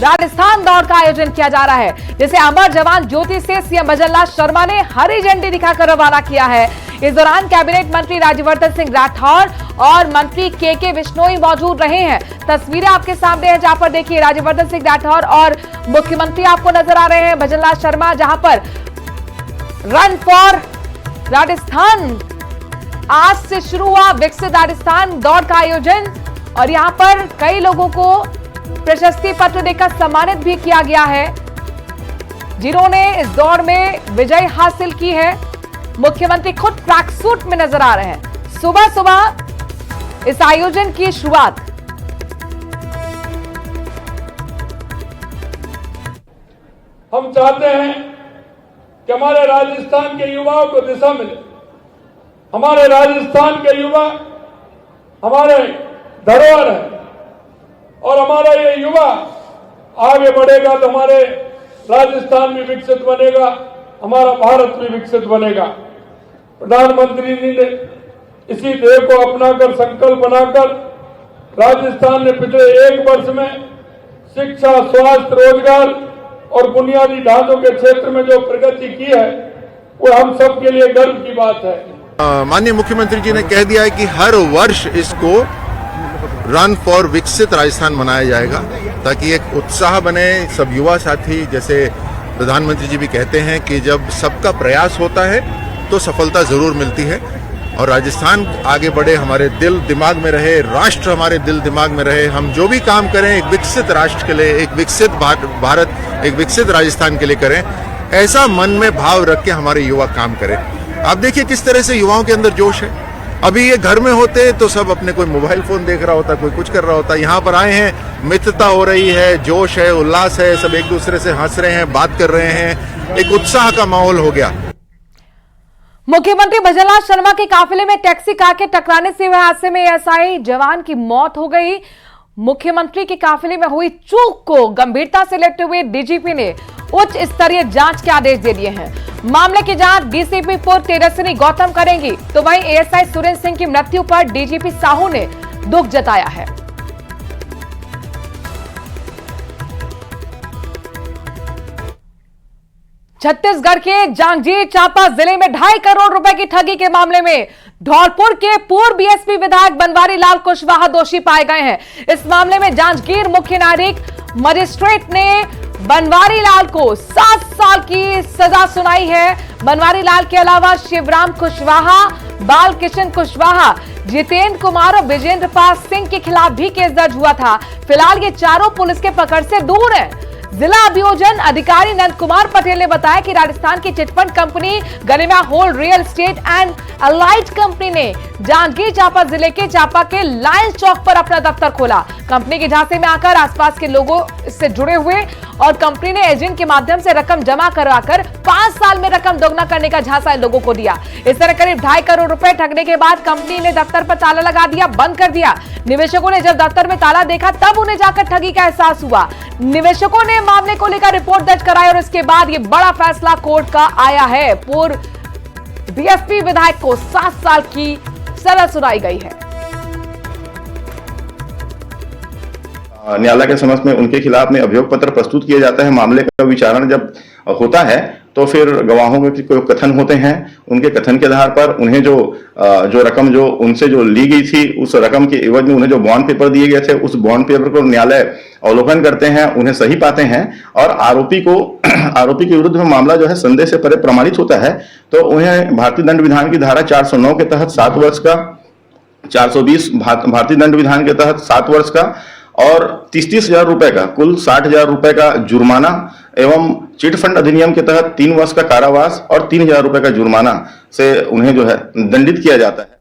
राजस्थान दौड़ का आयोजन किया जा रहा है, जिसे अमर जवान ज्योति से सीएम भजनलाल शर्मा ने हरी झंडी दिखाकर रवाना किया है। इस दौरान कैबिनेट मंत्री राज्यवर्धन सिंह राठौर और मंत्री के बिश्नोई मौजूद रहे हैं। तस्वीरें आपके सामने हैं, जहां पर देखिए राज्यवर्धन सिंह राठौर और मुख्यमंत्री आपको नजर आ रहे हैं भजनलाल शर्मा, जहां पर रन फॉर राजस्थान आज से शुरू हुआ विकसित राजस्थान दौड़ का आयोजन, और यहां पर कई लोगों को प्रशस्ति पत्र देकर सम्मानित भी किया गया है जिन्होंने इस दौड़ में विजय हासिल की है। मुख्यमंत्री खुद ट्रैक सूट में नजर आ रहे हैं। सुबह सुबह इस आयोजन की शुरुआत हम चाहते हैं कि हमारे राजस्थान के युवाओं को दिशा मिले। हमारे राजस्थान के युवा हमारे धरोहर है, और हमारा ये युवा आगे बढ़ेगा तो हमारे राजस्थान भी विकसित बनेगा, हमारा भारत भी विकसित बनेगा। प्रधानमंत्री जी ने इसी ध्येय को अपनाकर संकल्प बनाकर राजस्थान ने पिछले 1 वर्ष में शिक्षा, स्वास्थ्य, रोजगार और बुनियादी ढांचों के क्षेत्र में जो प्रगति की है वो हम सब के लिए गर्व की बात है। माननीय मुख्यमंत्री जी ने कह दिया है कि हर वर्ष इसको रन फॉर विकसित राजस्थान मनाया जाएगा, ताकि एक उत्साह बने। सब युवा साथी, जैसे प्रधानमंत्री जी भी कहते हैं कि जब सबका प्रयास होता है तो सफलता जरूर मिलती है, और राजस्थान आगे बढ़े, हमारे दिल दिमाग में रहे, राष्ट्र हमारे दिल दिमाग में रहे। हम जो भी काम करें एक विकसित राष्ट्र के लिए, एक विकसित भारत, एक विकसित राजस्थान के लिए करें, ऐसा मन में भाव रख के हमारे युवा काम करें। आप देखिए किस तरह से युवाओं के अंदर जोश है। अभी ये घर में होते तो सब अपने कोई मोबाइल फोन देख रहा होता, कोई कुछ कर रहा होता। यहाँ पर आए हैं, मित्रता हो रही है, जोश है, उल्लास है, सब एक दूसरे से हंस रहे हैं, बात कर रहे हैं, एक उत्साह का माहौल हो गया। मुख्यमंत्री भजनलाल शर्मा के काफिले में टैक्सी कार के टकराने से हुए हादसे में एएसआई जवान की मौत हो गई। मुख्यमंत्री के काफिले में हुई चूक को गंभीरता से लेते हुए डीजीपी ने उच्च स्तरीय जांच के आदेश दे दिए हैं। मामले की जांच डीसीपी पूर्व तेजस्विनी गौतम करेंगी, तो वहीं एएसआई सुरेंद्र सिंह की मृत्यु पर डीजीपी साहू ने दुख जताया है। छत्तीसगढ़ के जांजगीर चांपा जिले में 2.5 करोड़ रुपए की ठगी के मामले में धौलपुर के पूर्व बीएसपी विधायक बनवारी लाल कुशवाहा दोषी पाए गए हैं। इस मामले में जांजगीर मुख्य न्यायिक मजिस्ट्रेट ने बनवारी लाल को 7 साल की सजा सुनाई है। बनवारी लाल के अलावा शिवराम कुशवाहा, बाल किशन कुशवाहा, जितेंद्र कुमार और विजेंद्र पाल सिंह के खिलाफ भी केस दर्ज हुआ था। फिलहाल ये चारों पुलिस के पकड़ से दूर हैं। जिला अभियोजन अधिकारी नंद कुमार पटेल ने बताया कि राजस्थान की chit fund company Garima hold real estate and allied company ने जांजगीर चांपा जिले के चांपा के लायंस चौक पर अपना दफ्तर खोला। कंपनी के झांसे में आकर आसपास के लोगों से जुड़े हुए और कंपनी ने एजेंट के माध्यम से रकम जमा करवाकर 5 साल में रकम दोगुना करने का झांसा लोगों को दिया। इस तरह करीब 2.5 करोड़ रुपए ठगने के बाद कंपनी ने दफ्तर पर ताला लगा दिया, बंद कर दिया। निवेशकों ने जब दफ्तर में ताला देखा तब उन्हें जाकर ठगी का एहसास हुआ। निवेशकों ने मामले को लेकर रिपोर्ट दर्ज कराई और इसके बाद यह बड़ा फैसला कोर्ट का आया है। पूर्व बीएसपी विधायक को 7 साल की सजा सुनाई गई है। न्यायालय के समक्ष में उनके खिलाफ में अभियोग पत्र प्रस्तुत किया जाता है। मामले का विचारण जब होता है तो फिर गवाहों के कोई कथन होते हैं, उनके कथन के आधार पर उन्हें जो रकम जो उनसे जो ली गई थी, उस रकम के एवज में उन्हें जो बॉन्ड पेपर दिए गए थे, उस बॉन्ड पेपर को न्यायालय अवलोकन करते हैं, उन्हें सही पाते हैं और आरोपी के विरुद्ध में मामला जो है संदेह से परे प्रमाणित होता है, तो उन्हें भारतीय दंड विधान की धारा 409 के तहत 7 वर्ष का, 420 भारतीय दंड विधान के तहत 7 वर्ष का और 30 हजार रुपए का, कुल 60 हजार रुपए का जुर्माना एवं चिटफंड अधिनियम के तहत 3 वर्ष का कारावास और 3 हजार रुपए का जुर्माना से उन्हें जो है दंडित किया जाता है।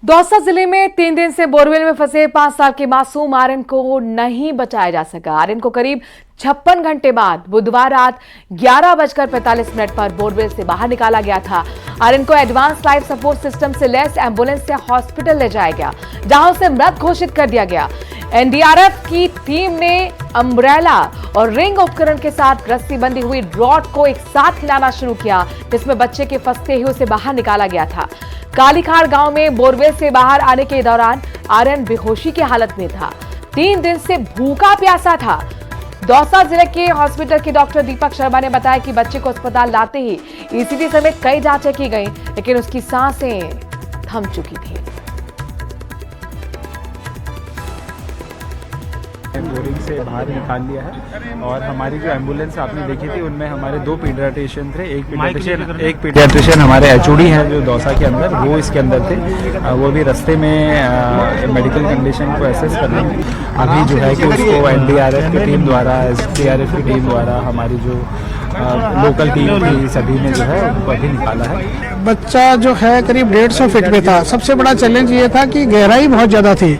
दौसा जिले में 3 दिन से बोरवेल में फंसे 5 साल के मासूम आर्यन को नहीं बचाया जा सका। आर्यन को करीब 56 घंटे बाद बुधवार रात 11:45 पर बोरवेल से बाहर निकाला गया था। आर्यन को एडवांस लाइफ सपोर्ट सिस्टम से लैस एम्बुलेंस से हॉस्पिटल ले जाया गया, जहां उसे मृत घोषित कर दिया गया। एनडीआरएफ की टीम ने अम्ब्रेला और रिंग उपकरण के साथ रस्सी बंधी हुई रॉड को एक साथ हिलाना शुरू किया, जिसमें बच्चे के फंसते ही उसे बाहर निकाला गया था। कालीखाड़ गांव में बोरवेल से बाहर आने के दौरान आर्यन बेहोशी की हालत में था। 3 दिन से भूखा प्यासा था। दौसा जिले के हॉस्पिटल के डॉक्टर दीपक शर्मा ने बताया कि बच्चे को अस्पताल लाते ही ईसीजी समेत कई जांचें की गई, लेकिन उसकी सांसें थम चुकी थी। बोरिंग से बाहर निकाल लिया है और हमारी जो एम्बुलेंस आपने देखी थी उनमें हमारे 2 पीडियाट्रिशियन थे। एक पीडियाट्रिशियन हमारे एचओडी हैं जो दौसा के अंदर, वो इसके अंदर थे। वो भी रास्ते में मेडिकल कंडीशन को एसेस करने में अभी जो है कि उसको एनडीआरएफ की टीम द्वारा, एसडीआरएफ की टीम द्वारा, हमारी जो लोकल टीम थी, सभी ने जो है उनको अभी निकाला है। बच्चा जो है करीब 150 फीट पे था। सबसे बड़ा चैलेंज ये था कि गहराई बहुत ज़्यादा थी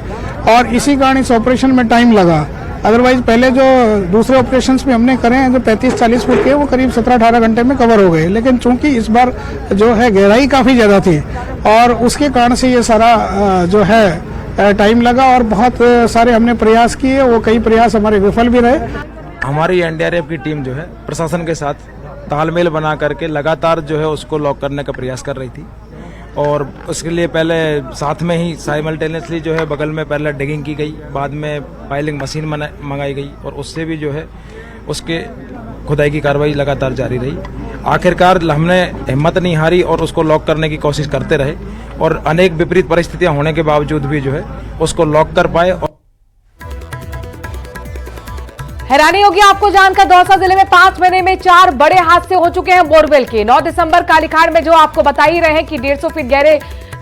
और इसी कारण इस ऑपरेशन में टाइम लगा। अदरवाइज पहले जो दूसरे ऑपरेशंस भी हमने करे हैं जो 35-40 फुट के, वो करीब 17-18 घंटे में कवर हो गए, लेकिन चूंकि इस बार जो है गहराई काफ़ी ज़्यादा थी और उसके कारण से ये सारा जो है टाइम लगा और बहुत सारे हमने प्रयास किए, वो कई प्रयास हमारे विफल भी रहे। हमारी एनडीआरएफ की टीम जो है प्रशासन के साथ तालमेल बना करके लगातार जो है उसको लॉक करने का प्रयास कर रही थी और उसके लिए पहले साथ में ही साइमल्टेनियसली जो है बगल में पहले डिगिंग की गई, बाद में पाइलिंग मशीन मंगाई गई और उससे भी जो है उसके खुदाई की कार्रवाई लगातार जारी रही। आखिरकार हमने हिम्मत नहीं हारी और उसको लॉक करने की कोशिश करते रहे और अनेक विपरीत परिस्थितियां होने के बावजूद भी जो है उसको लॉक कर पाए। हैरानी होगी आपको जानकर, दौसा जिले में 5 महीने में 4 बड़े हादसे हो चुके हैं बोरवेल के। 9 दिसंबर कालीखाड़ में जो आपको बता ही रहे हैं कि 150 फीट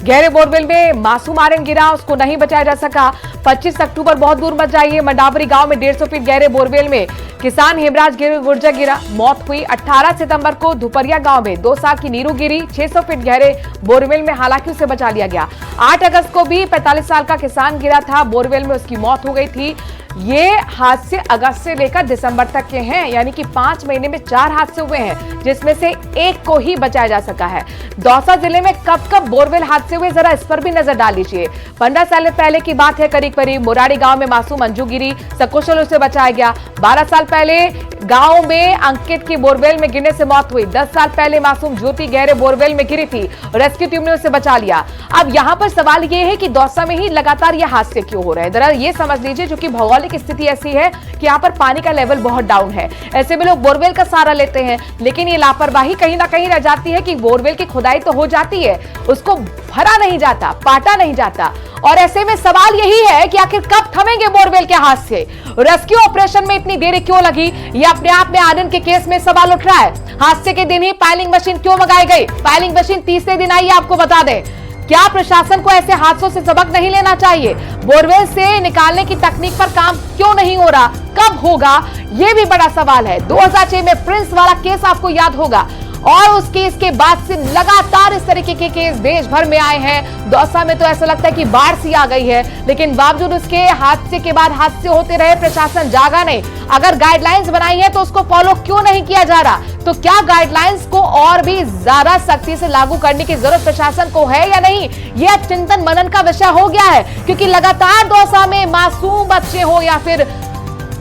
गहरे बोरवेल में मासूम आर्यन गिरा, उसको नहीं बचाया जा सका। 25 अक्टूबर बहुत दूर मत जाइए, मंडावरी गांव में 150 फीट गहरे बोरवेल में किसान हेमराज गुर्जर गिरा, मौत हुई। 18 सितंबर को धुपरिया गांव में 2 साल की नीरू गिरी 600 फीट गहरे बोरवेल में, हालांकि उसे बचा लिया गया। 8 अगस्त को भी 45 साल का किसान गिरा था बोरवेल में, उसकी मौत हो गई थी। ये हादसे अगस्त से लेकर दिसंबर तक के हैं, यानी कि 5 महीने में 4 हादसे हुए हैं, जिसमें से 1 को ही बचाया जा सका है। दौसा जिले में कब कब बोरवेल हादसे हुए, जरा इस पर भी नजर डाल लीजिए। 15 साल पहले की बात है, करीब मुरारी गांव में मासूम अंजू गिरी, सकुशल उसे बचाया गया। 12 साल पहले गांव में अंकित की बोरवेल में गिरने से मौत हुई। 10 साल पहले मासूम ज्योति गहरे बोरवेल में गिरी थी, रेस्क्यू टीम ने उसे बचा लिया। अब यहां पर सवाल यह है कि दौसा में ही लगातार ये हादसे क्यों हो रहे हैं। जरा ये समझ लीजिए, क्योंकि भौगोलिक स्थिति ऐसी है कि यहाँ पर पानी का लेवल बहुत डाउन है। ऐसे में लोग बोरवेल का सहारा लेते हैं, लेकिन ये लापरवाही कहीं ना कहीं रह जाती है कि बोरवेल की खुदाई तो हो जाती है, उसको भरा नहीं जाता, पाटा नहीं जाता। और ऐसे में सवाल यही है कि आखिर कब थमेंगे बोरवेल के हादसे। रेस्क्यू ऑपरेशन में इतनी देरी क्यों लगी, ये अपने आप में आनंद के केस में सवाल उठ रहा है। हादसे के दिन ही पाइलिंग मशीन क्यों मंगाई गई, पाइलिंग मशीन तीसरे दिन आई, आपको बता दें। क्या प्रशासन को ऐसे हादसों से सबक नहीं लेना चाहिए? बोरवेल से निकालने की तकनीक पर काम क्यों नहीं हो रहा, कब होगा, यह भी बड़ा सवाल है। 2006 में प्रिंस वाला केस आपको याद होगा, और उस केस के बाद से लगातार इस तरीके के केस देश भर में आए हैं। दौसा में तो ऐसा लगता है कि बाढ़ सी आ गई है, लेकिन बावजूद उसके हादसे के बाद हादसे होते रहे, प्रशासन जागा नहीं। अगर गाइडलाइंस बनाई है तो उसको फॉलो क्यों नहीं किया जा रहा? तो क्या गाइडलाइंस को और भी ज्यादा सख्ती से लागू करने की जरूरत प्रशासन को है या नहीं, यह चिंतन मनन का विषय हो गया है। क्योंकि लगातार दौसा में मासूम बच्चे हो या फिर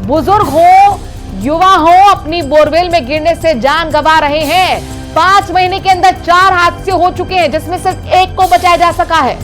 बुजुर्ग हो, युवा हो, अपनी बोरवेल में गिरने से जान गंवा रहे हैं। 5 महीने के अंदर 4 हादसे हो चुके हैं, जिसमें सिर्फ 1 को बचाया जा सका है।